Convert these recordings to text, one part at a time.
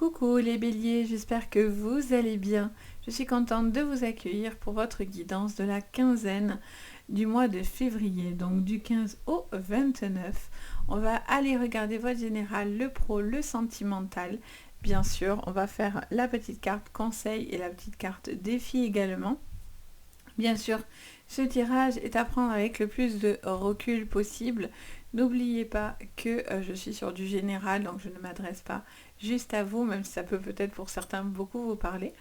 Coucou les béliers, j'espère que vous allez bien. Je suis contente de vous accueillir pour votre guidance de la quinzaine du mois de février, donc du 15 au 29. On va aller regarder votre général, le pro, le sentimental. Bien sûr, on va faire la petite carte conseil et la petite carte défi également. Bien sûr, ce tirage est à prendre avec le plus de recul possible. N'oubliez pas que je suis sur du général, donc je ne m'adresse pas juste à vous, même si ça peut peut-être pour certains beaucoup vous parler.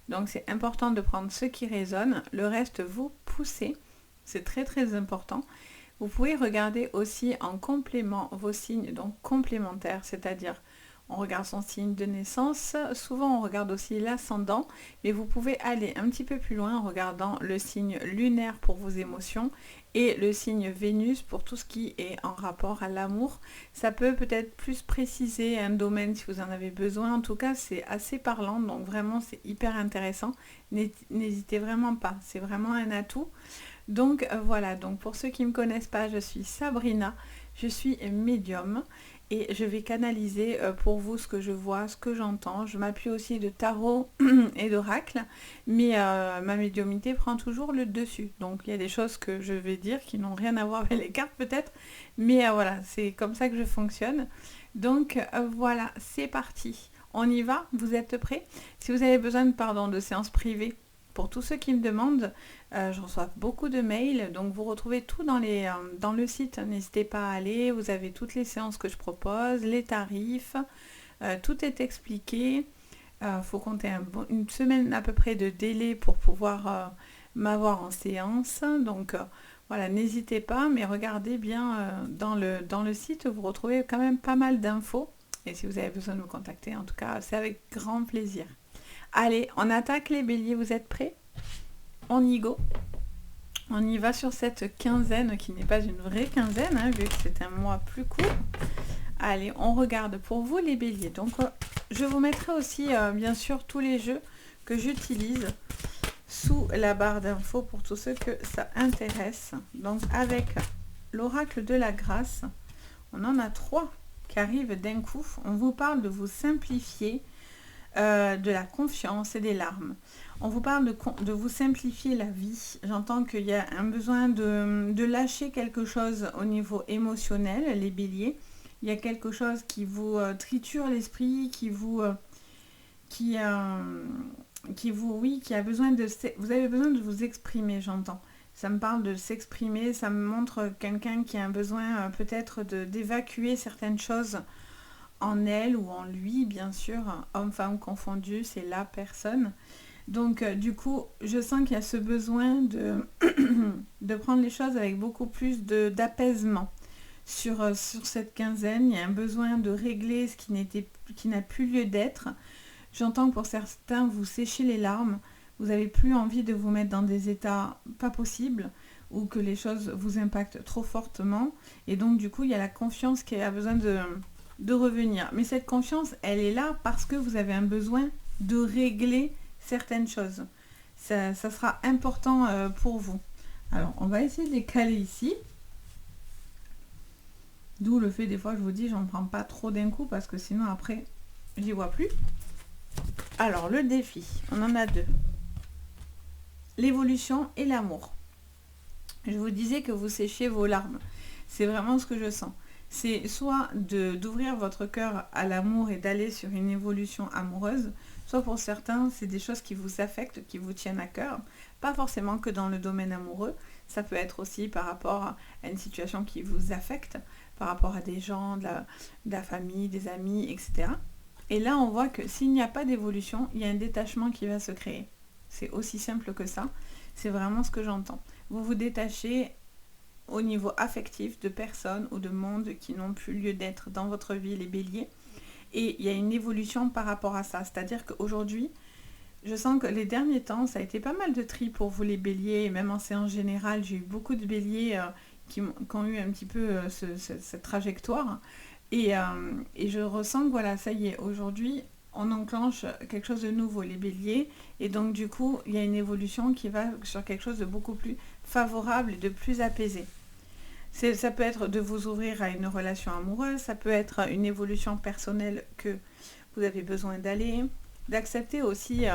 Donc c'est important de prendre ce qui résonne, le reste vous poussez, c'est très très important. Vous pouvez regarder aussi en complément vos signes, donc complémentaires, c'est-à-dire on regarde son signe de naissance, souvent on regarde aussi l'ascendant, mais vous pouvez aller un petit peu plus loin en regardant le signe lunaire pour vos émotions et le signe Vénus pour tout ce qui est en rapport à l'amour. Ça peut peut-être plus préciser un domaine si vous en avez besoin, en tout cas c'est assez parlant, donc vraiment c'est hyper intéressant, n'hésitez vraiment pas, c'est vraiment un atout. Donc voilà, donc pour ceux qui ne me connaissent pas, je suis Sabrina, je suis médium et je vais canaliser pour vous ce que je vois, ce que j'entends. Je m'appuie aussi de tarot et d'oracle, mais ma médiumnité prend toujours le dessus. Donc il y a des choses que je vais dire qui n'ont rien à voir avec les cartes peut-être, mais voilà, c'est comme ça que je fonctionne. Donc voilà, c'est parti. On y va, vous êtes prêts? Si vous avez besoin de séances privées, pour tous ceux qui me demandent, je reçois beaucoup de mails, donc vous retrouvez tout dans le site, n'hésitez pas à aller, vous avez toutes les séances que je propose, les tarifs, tout est expliqué. Faut compter une semaine à peu près de délai pour pouvoir m'avoir en séance, donc voilà, n'hésitez pas, mais regardez bien dans le site, vous retrouvez quand même pas mal d'infos, et si vous avez besoin de me contacter, en tout cas, c'est avec grand plaisir. Allez, on attaque les béliers, vous êtes prêts? On y go. On y va sur cette quinzaine qui n'est pas une vraie quinzaine, hein, vu que c'est un mois plus court. Allez, on regarde pour vous les béliers. Donc, je vous mettrai aussi, bien sûr, tous les jeux que j'utilise sous la barre d'infos pour tous ceux que ça intéresse. Donc, avec l'oracle de la grâce, on en a 3 qui arrivent d'un coup. On vous parle de vous simplifier, de la confiance et des larmes. On vous parle de vous simplifier la vie. J'entends qu'il y a un besoin de lâcher quelque chose au niveau émotionnel, les béliers. Il y a quelque chose qui vous triture l'esprit, qui a besoin de... Vous avez besoin de vous exprimer, j'entends. Ça me parle de s'exprimer, ça me montre quelqu'un qui a un besoin peut-être d'évacuer certaines choses en elle ou en lui, bien sûr, homme-femme confondu, c'est la personne. Donc, du coup, je sens qu'il y a ce besoin de prendre les choses avec beaucoup plus d'apaisement sur cette quinzaine. Il y a un besoin de régler ce qui n'a plus lieu d'être. J'entends que pour certains, vous séchez les larmes. Vous n'avez plus envie de vous mettre dans des états pas possibles ou que les choses vous impactent trop fortement. Et donc, du coup, il y a la confiance qui a besoin de revenir. Mais cette confiance, elle est là parce que vous avez un besoin de régler certaines choses. Ça sera important pour vous. Alors, on va essayer de les caler ici. D'où le fait, des fois, je vous dis, j'en prends pas trop d'un coup parce que sinon, après, j'y vois plus. Alors, le défi, on en a 2. L'évolution et l'amour. Je vous disais que vous séchiez vos larmes. C'est vraiment ce que je sens. C'est soit d'ouvrir votre cœur à l'amour et d'aller sur une évolution amoureuse, soit pour certains, c'est des choses qui vous affectent, qui vous tiennent à cœur, pas forcément que dans le domaine amoureux, ça peut être aussi par rapport à une situation qui vous affecte, par rapport à des gens, de la famille, des amis, etc. Et là, on voit que s'il n'y a pas d'évolution, il y a un détachement qui va se créer. C'est aussi simple que ça, c'est vraiment ce que j'entends. Vous vous détachez au niveau affectif de personnes ou de mondes qui n'ont plus lieu d'être dans votre vie, les béliers. Et il y a une évolution par rapport à ça. C'est-à-dire qu'aujourd'hui, je sens que les derniers temps, ça a été pas mal de tri pour vous les béliers, et même en séance générale, j'ai eu beaucoup de béliers qui ont eu un petit peu cette trajectoire. Et je ressens que voilà, ça y est, aujourd'hui, on enclenche quelque chose de nouveau, les béliers. Et donc, du coup, il y a une évolution qui va sur quelque chose de beaucoup plus favorable et de plus apaisé. Ça peut être de vous ouvrir à une relation amoureuse, ça peut être une évolution personnelle que vous avez besoin d'aller, d'accepter aussi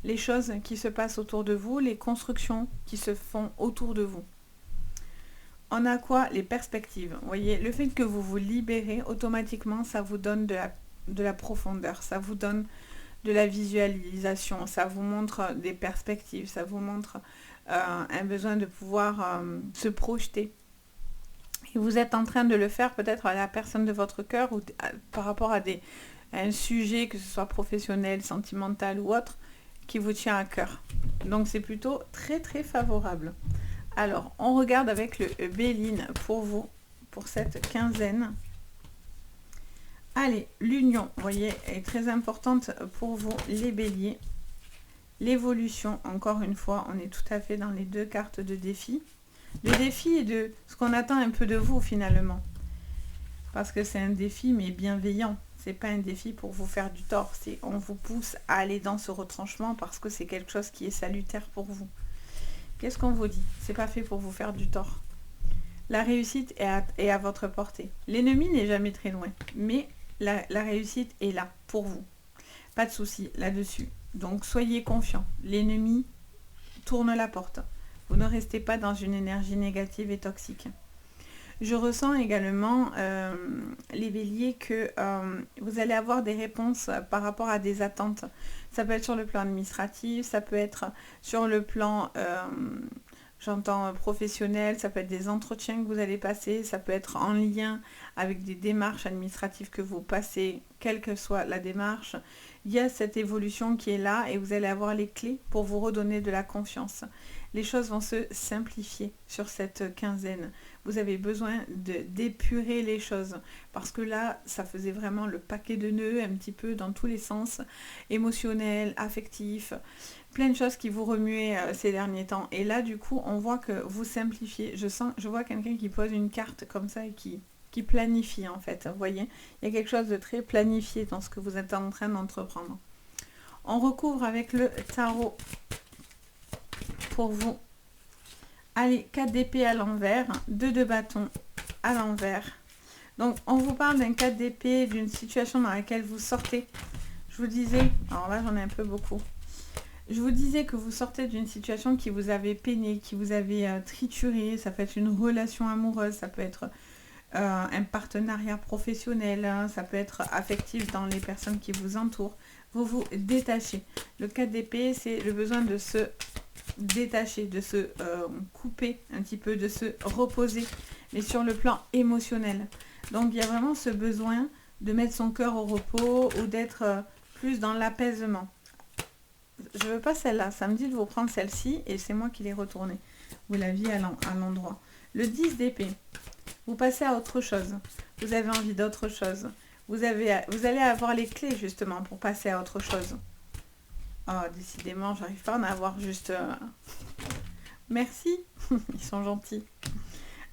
les choses qui se passent autour de vous, les constructions qui se font autour de vous. On a quoi? Les perspectives. Vous voyez, le fait que vous vous libérez, automatiquement, ça vous donne de la profondeur, ça vous donne de la visualisation, ça vous montre des perspectives, ça vous montre un besoin de pouvoir se projeter. Et vous êtes en train de le faire peut-être à la personne de votre cœur ou par rapport à un sujet, que ce soit professionnel, sentimental ou autre, qui vous tient à cœur. Donc c'est plutôt très très favorable. Alors, on regarde avec le Béline pour vous, pour cette quinzaine. Allez, l'union, vous voyez, est très importante pour vous, les béliers. L'évolution, encore une fois, on est tout à fait dans les deux cartes de défi. Le défi est de ce qu'on attend un peu de vous, finalement. Parce que c'est un défi, mais bienveillant. C'est pas un défi pour vous faire du tort. On vous pousse à aller dans ce retranchement parce que c'est quelque chose qui est salutaire pour vous. Qu'est-ce qu'on vous dit? C'est pas fait pour vous faire du tort. La réussite est à votre portée. L'ennemi n'est jamais très loin, mais la réussite est là pour vous. Pas de souci là-dessus. Donc soyez confiants. L'ennemi tourne la porte. Vous ne restez pas dans une énergie négative et toxique. Je ressens également, les béliers, que vous allez avoir des réponses par rapport à des attentes. Ça peut être sur le plan administratif, ça peut être sur le plan, j'entends, professionnel, ça peut être des entretiens que vous allez passer, ça peut être en lien avec des démarches administratives que vous passez, quelle que soit la démarche. Il y a cette évolution qui est là et vous allez avoir les clés pour vous redonner de la confiance. Les choses vont se simplifier sur cette quinzaine. Vous avez besoin d'épurer les choses parce que là, ça faisait vraiment le paquet de nœuds un petit peu dans tous les sens, émotionnel, affectif, plein de choses qui vous remuaient ces derniers temps. Et là, du coup, on voit que vous simplifiez. Je vois quelqu'un qui pose une carte comme ça et qui planifie en fait. Vous voyez, il y a quelque chose de très planifié dans ce que vous êtes en train d'entreprendre. On recouvre avec le tarot pour vous. Allez, 4 d'épée à l'envers, 2 de bâton à l'envers. Donc, on vous parle d'un 4 d'épée, d'une situation dans laquelle vous sortez. Je vous disais, alors là, j'en ai un peu beaucoup. Je vous disais que vous sortez d'une situation qui vous avait peiné, qui vous avait trituré. Ça peut être une relation amoureuse, ça peut être un partenariat professionnel, hein, ça peut être affectif dans les personnes qui vous entourent. Vous vous détachez. Le 4 d'épée, c'est le besoin de se détacher, de se couper un petit peu, de se reposer, mais sur le plan émotionnel. Donc il y a vraiment ce besoin de mettre son cœur au repos ou d'être plus dans l'apaisement. Je veux pas celle-là, ça me dit de vous prendre celle-ci et c'est moi qui l'ai retournée. Vous l'aviez à l'endroit. Le 10 d'épée, vous passez à autre chose. Vous avez envie d'autre chose. Vous allez avoir les clés justement pour passer à autre chose. Oh, décidément, j'arrive pas à en avoir juste... Merci, ils sont gentils.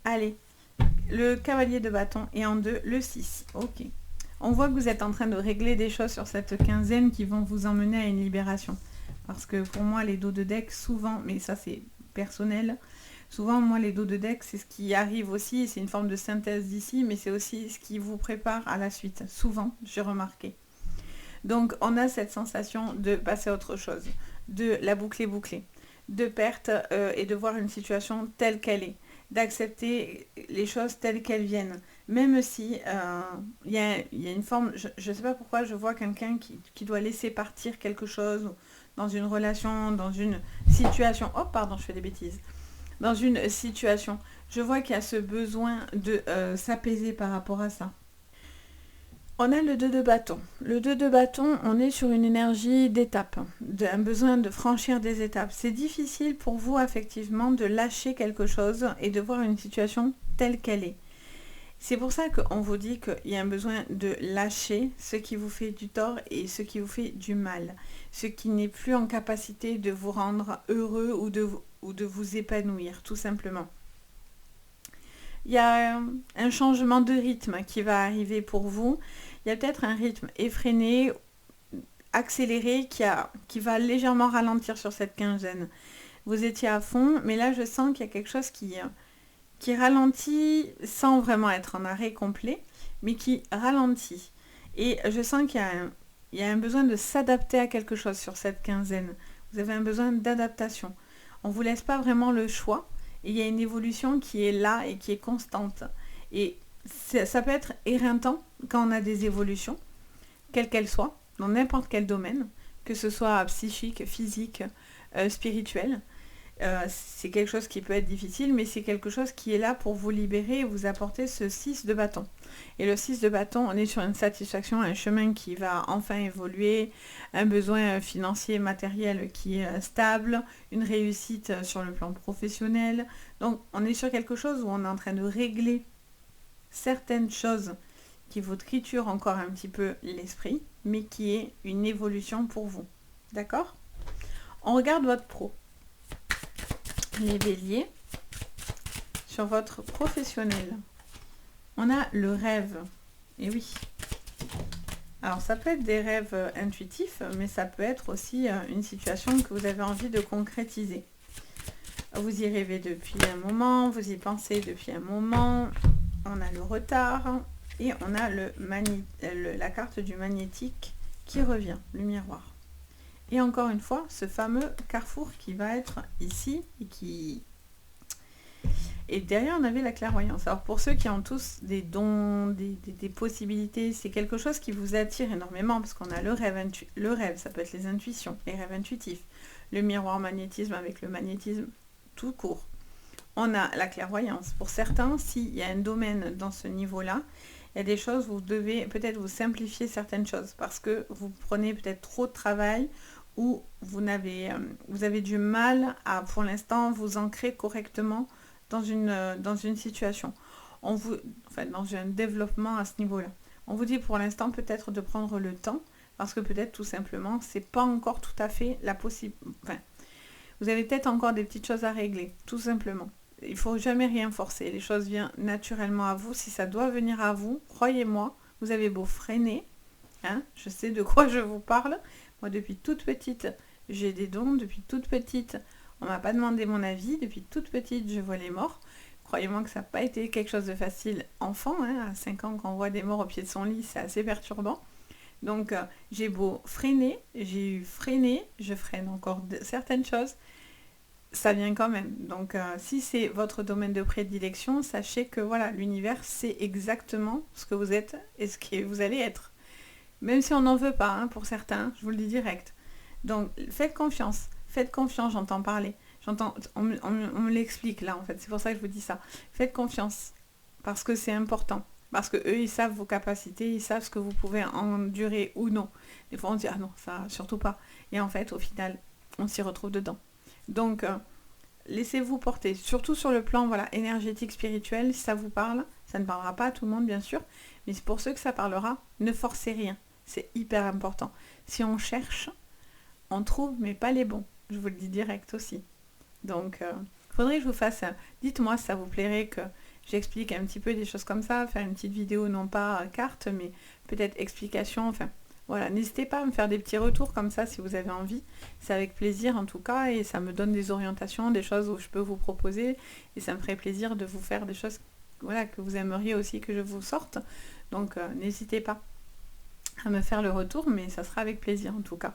Allez, le cavalier de bâton et en 2, le 6. Ok. On voit que vous êtes en train de régler des choses sur cette quinzaine qui vont vous emmener à une libération. Parce que pour moi, les dos de deck, souvent, mais ça c'est personnel, souvent, moi, les dos de deck, c'est ce qui arrive aussi, c'est une forme de synthèse d'ici, mais c'est aussi ce qui vous prépare à la suite. Souvent, j'ai remarqué. Donc, on a cette sensation de passer à autre chose, de la boucler, de perte et de voir une situation telle qu'elle est, d'accepter les choses telles qu'elles viennent. Même si il y a une forme, je ne sais pas pourquoi, je vois quelqu'un qui doit laisser partir quelque chose dans une relation, dans une situation. Oh, pardon, je fais des bêtises. Dans une situation, je vois qu'il y a ce besoin de s'apaiser par rapport à ça. On a le 2 de bâton. Le 2 de bâton, on est sur une énergie d'étape, un besoin de franchir des étapes. C'est difficile pour vous, effectivement, de lâcher quelque chose et de voir une situation telle qu'elle est. C'est pour ça qu'on vous dit qu'il y a un besoin de lâcher ce qui vous fait du tort et ce qui vous fait du mal. Ce qui n'est plus en capacité de vous rendre heureux ou de vous épanouir, tout simplement. Il y a un changement de rythme qui va arriver pour vous. Il y a peut-être un rythme effréné, accéléré, qui va légèrement ralentir sur cette quinzaine. Vous étiez à fond, mais là je sens qu'il y a quelque chose qui ralentit sans vraiment être en arrêt complet, mais qui ralentit. Et je sens qu'il y a il y a un besoin de s'adapter à quelque chose sur cette quinzaine. Vous avez un besoin d'adaptation. On ne vous laisse pas vraiment le choix. Et il y a une évolution qui est là et qui est constante. Et ça peut être éreintant quand on a des évolutions, quelles qu'elles soient, dans n'importe quel domaine, que ce soit psychique, physique, spirituel. C'est quelque chose qui peut être difficile, mais c'est quelque chose qui est là pour vous libérer et vous apporter ce 6 de bâton. Et le 6 de bâton, on est sur une satisfaction, un chemin qui va enfin évoluer, un besoin financier, matériel qui est stable, une réussite sur le plan professionnel. Donc on est sur quelque chose où on est en train de régler certaines choses qui vous triturent encore un petit peu l'esprit, mais qui est une évolution pour vous. D'accord ? On regarde votre pro. Les béliers, sur votre professionnel, on a le rêve. Et oui. Alors ça peut être des rêves intuitifs, mais ça peut être aussi une situation que vous avez envie de concrétiser. Vous y rêvez depuis un moment, vous y pensez depuis un moment. On a le retard et on a la carte du magnétique qui revient, le miroir. Et encore une fois, ce fameux carrefour qui va être ici et qui... Et derrière, on avait la clairvoyance. Alors pour ceux qui ont tous des dons, des possibilités, c'est quelque chose qui vous attire énormément parce qu'on a le rêve, ça peut être les intuitions, les rêves intuitifs, le miroir magnétisme avec le magnétisme tout court. On a la clairvoyance. Pour certains, s'il y a un domaine dans ce niveau-là, il y a des choses, vous devez peut-être vous simplifier certaines choses parce que vous prenez peut-être trop de travail ou vous avez du mal à, pour l'instant, vous ancrer correctement dans une situation. Dans un développement à ce niveau-là. On vous dit pour l'instant peut-être de prendre le temps parce que peut-être tout simplement, c'est pas encore tout à fait la possible. Enfin, vous avez peut-être encore des petites choses à régler, tout simplement. Il ne faut jamais rien forcer. Les choses viennent naturellement à vous. Si ça doit venir à vous, croyez-moi, vous avez beau freiner. Hein, je sais de quoi je vous parle. Moi, depuis toute petite, j'ai des dons. Depuis toute petite, on ne m'a pas demandé mon avis. Depuis toute petite, je vois les morts. Croyez-moi que ça n'a pas été quelque chose de facile enfant. Hein, à 5 ans, quand on voit des morts au pied de son lit, c'est assez perturbant. Donc, j'ai beau freiner, je freine encore certaines choses. Ça vient quand même. Donc, si c'est votre domaine de prédilection, sachez que voilà, l'univers sait exactement ce que vous êtes et ce que vous allez être. Même si on n'en veut pas, hein, pour certains, je vous le dis direct. Donc, faites confiance, j'entends parler. On me l'explique là, en fait. C'est pour ça que je vous dis ça. Faites confiance, parce que c'est important. Parce que eux, ils savent vos capacités, ils savent ce que vous pouvez endurer ou non. Des fois, on dit, ah non, ça, surtout pas. Et en fait, au final, on s'y retrouve dedans. Donc, laissez-vous porter, surtout sur le plan énergétique, spirituel, si ça vous parle. Ça ne parlera pas à tout le monde, bien sûr, mais c'est pour ceux que ça parlera, ne forcez rien. C'est hyper important. Si on cherche, on trouve, mais pas les bons. Je vous le dis direct aussi. Donc, faudrait que je vous fasse... dites-moi si ça vous plairait que j'explique un petit peu des choses comme ça, faire une petite vidéo, non pas carte, mais peut-être explication, enfin... Voilà, n'hésitez pas à me faire des petits retours comme ça si vous avez envie. C'est avec plaisir en tout cas et ça me donne des orientations, des choses où je peux vous proposer et ça me ferait plaisir de vous faire des choses que vous aimeriez aussi que je vous sorte. Donc n'hésitez pas à me faire le retour, mais ça sera avec plaisir en tout cas.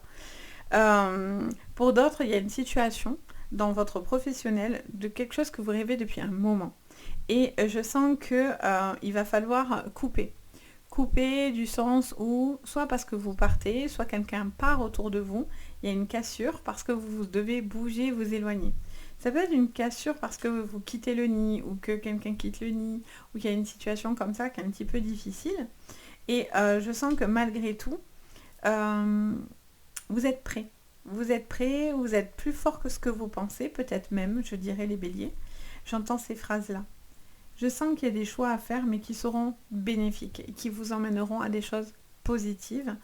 Pour d'autres, il y a une situation dans votre professionnel de quelque chose que vous rêvez depuis un moment. Et je sens qu'il va falloir couper du sens où, soit parce que vous partez, soit quelqu'un part autour de vous, il y a une cassure parce que vous devez bouger, vous éloigner. Ça peut être une cassure parce que vous quittez le nid, ou que quelqu'un quitte le nid, ou qu'il y a une situation comme ça qui est un petit peu difficile. Et je sens que malgré tout, vous êtes prêts. Vous êtes prêts, vous êtes plus fort que ce que vous pensez, peut-être même, je dirais les béliers. J'entends ces phrases-là. Je sens qu'il y a des choix à faire, mais qui seront bénéfiques et qui vous emmèneront à des choses positives.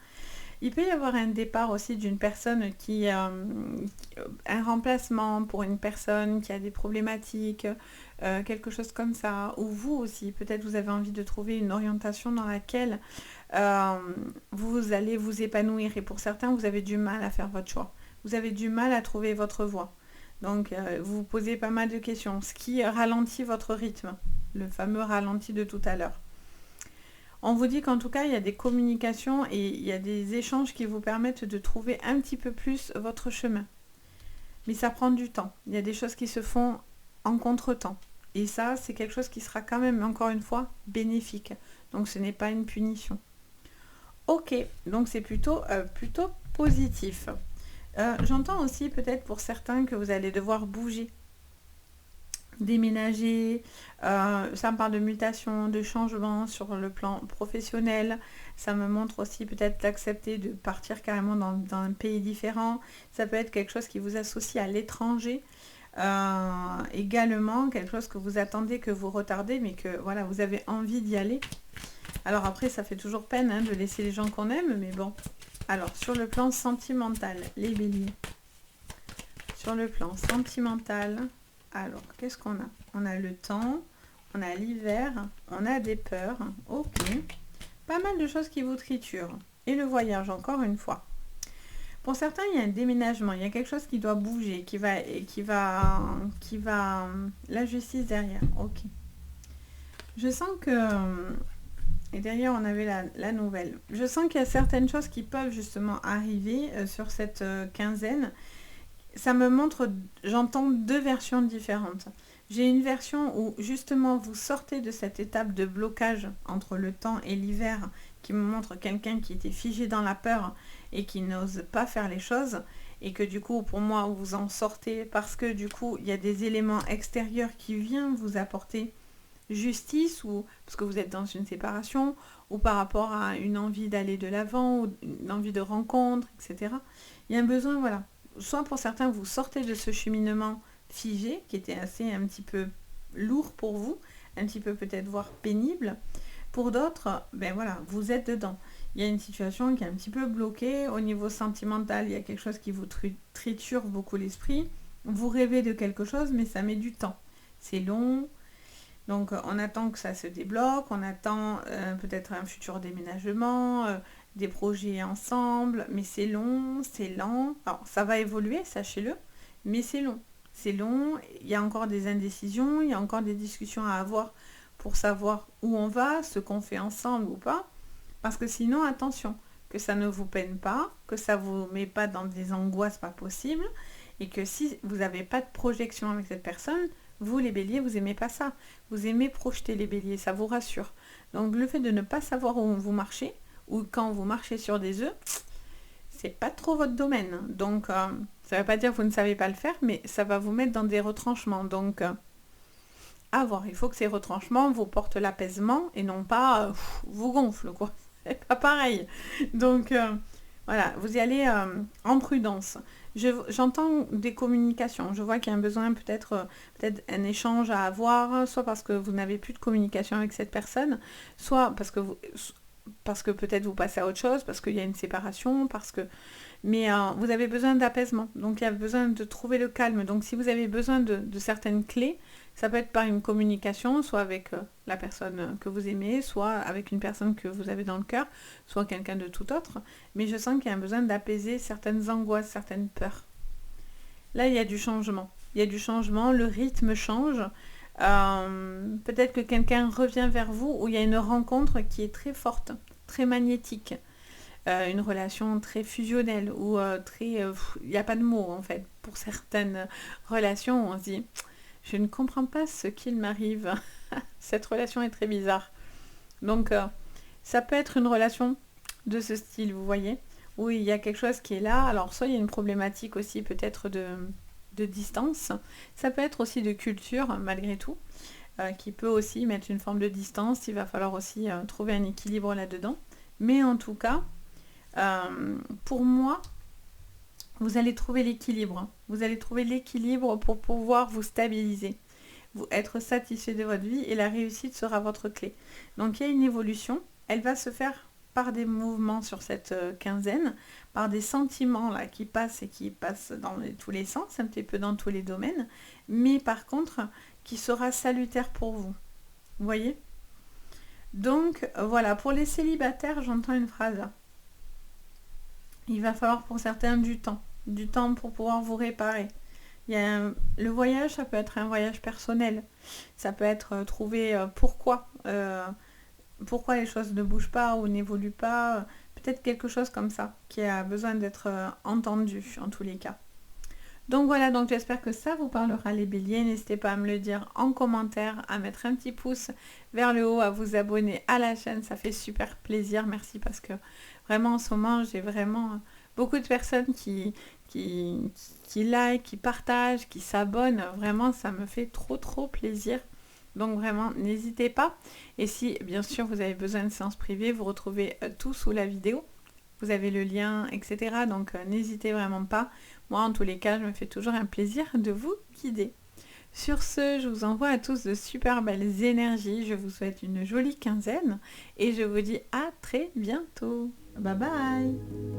Il peut y avoir un départ aussi d'une personne qui a un remplacement pour une personne qui a des problématiques, quelque chose comme ça. Ou vous aussi, peut-être vous avez envie de trouver une orientation dans laquelle vous allez vous épanouir. Et pour certains, vous avez du mal à faire votre choix. Vous avez du mal à trouver votre voie. Donc, vous vous posez pas mal de questions, ce qui ralentit votre rythme. Le fameux ralenti de tout à l'heure. On vous dit qu'en tout cas, il y a des communications et il y a des échanges qui vous permettent de trouver un petit peu plus votre chemin. Mais ça prend du temps. Il y a des choses qui se font en contre-temps. Et ça, c'est quelque chose qui sera quand même, encore une fois, bénéfique. Donc ce n'est pas une punition. Ok, donc c'est plutôt positif. J'entends aussi peut-être pour certains que vous allez devoir bouger, déménager. Ça me parle de mutation, de changement sur le plan professionnel. Ça me montre aussi peut-être d'accepter de partir carrément dans un pays différent. Ça peut être quelque chose qui vous associe à l'étranger. Également quelque chose que vous attendez, que vous retardez, mais que voilà, vous avez envie d'y aller. Alors après, ça fait toujours peine hein, de laisser les gens qu'on aime, mais bon. Alors, sur le plan sentimental, les béliers. Sur le plan sentimental, alors, qu'est-ce qu'on a? On a le temps, on a l'hiver, on a des peurs. Ok. Pas mal de choses qui vous triturent. Et le voyage, encore une fois. Pour certains, il y a un déménagement, il y a quelque chose qui doit bouger, qui va, la justice derrière. Ok. Je sens que, et derrière on avait la nouvelle. Je sens qu'il y a certaines choses qui peuvent justement arriver sur cette quinzaine. Ça me montre, j'entends deux versions différentes. J'ai une version où justement vous sortez de cette étape de blocage entre le temps et l'hiver, qui me montre quelqu'un qui était figé dans la peur et qui n'ose pas faire les choses, et que du coup pour moi vous en sortez parce que du coup il y a des éléments extérieurs qui viennent vous apporter justice, ou parce que vous êtes dans une séparation, ou par rapport à une envie d'aller de l'avant, ou une envie de rencontre, etc. Il y a un besoin, voilà. Soit pour certains vous sortez de ce cheminement figé qui était assez un petit peu lourd pour vous, un petit peu peut-être voire pénible. Pour d'autres, ben voilà, vous êtes dedans. Il y a une situation qui est un petit peu bloquée. Au niveau sentimental, il y a quelque chose qui vous triture beaucoup l'esprit. Vous rêvez de quelque chose, mais ça met du temps. C'est long. Donc on attend que ça se débloque. On attend peut-être un futur déménagement, des projets ensemble. Mais c'est long, c'est lent. Alors ça va évoluer, sachez-le. Mais c'est long. C'est long. Il y a encore des indécisions. Il y a encore des discussions à avoir pour savoir où on va, ce qu'on fait ensemble ou pas. Parce que sinon, attention, que ça ne vous peine pas, que ça ne vous met pas dans des angoisses pas possibles, et que si vous n'avez pas de projection avec cette personne, vous les béliers, vous n'aimez pas ça. Vous aimez projeter les béliers, ça vous rassure. Donc le fait de ne pas savoir où vous marchez, ou quand vous marchez sur des œufs, c'est pas trop votre domaine. Donc ça ne veut pas dire que vous ne savez pas le faire, mais ça va vous mettre dans des retranchements. Donc à voir, il faut que ces retranchements vous portent l'apaisement et non pas vous gonflent, quoi. C'est pas pareil. Donc voilà, vous y allez en prudence. J'entends des communications. Je vois qu'il y a un besoin peut-être un échange à avoir, soit parce que vous n'avez plus de communication avec cette personne, soit parce que peut-être vous passez à autre chose, parce qu'il y a une séparation, mais vous avez besoin d'apaisement. Donc il y a besoin de trouver le calme. Donc si vous avez besoin de certaines clés, ça peut être par une communication, soit avec la personne que vous aimez, soit avec une personne que vous avez dans le cœur, soit quelqu'un de tout autre. Mais je sens qu'il y a un besoin d'apaiser certaines angoisses, certaines peurs. Là, il y a du changement. Il y a du changement, le rythme change. Peut-être que quelqu'un revient vers vous, où il y a une rencontre qui est très forte, très magnétique. Une relation très fusionnelle, ou il n'y a pas de mots en fait. Pour certaines relations, on se dit... Je ne comprends pas ce qu'il m'arrive. Cette relation est très bizarre. Donc, ça peut être une relation de ce style, vous voyez, où il y a quelque chose qui est là. Alors, soit il y a une problématique aussi peut-être de distance. Ça peut être aussi de culture, malgré tout, qui peut aussi mettre une forme de distance. Il va falloir aussi trouver un équilibre là-dedans. Mais en tout cas, pour moi... Vous allez trouver l'équilibre. Vous allez trouver l'équilibre pour pouvoir vous stabiliser. Vous être satisfait de votre vie et la réussite sera votre clé. Donc il y a une évolution. Elle va se faire par des mouvements sur cette quinzaine, par des sentiments là qui passent dans tous les sens, un petit peu dans tous les domaines, mais par contre qui sera salutaire pour vous. Vous voyez ? Donc voilà, pour les célibataires, j'entends une phrase là. Il va falloir pour certains du temps pour pouvoir vous réparer. Le voyage, ça peut être un voyage personnel. Ça peut être trouver pourquoi pourquoi les choses ne bougent pas ou n'évoluent pas, peut-être quelque chose comme ça qui a besoin d'être entendu en tous les cas. Donc voilà, donc j'espère que ça vous parlera les béliers. N'hésitez pas à me le dire en commentaire, à mettre un petit pouce vers le haut, à vous abonner à la chaîne, ça fait super plaisir. Merci parce que vraiment en ce moment, j'ai vraiment beaucoup de personnes qui like, qui partagent, qui s'abonnent. Vraiment, ça me fait trop plaisir. Donc vraiment, n'hésitez pas. Et si bien sûr vous avez besoin de séances privées, vous retrouvez tout sous la vidéo. Vous avez le lien, etc. Donc n'hésitez vraiment pas. Moi, en tous les cas, je me fais toujours un plaisir de vous guider. Sur ce, je vous envoie à tous de super belles énergies. Je vous souhaite une jolie quinzaine et je vous dis à très bientôt. Bye bye!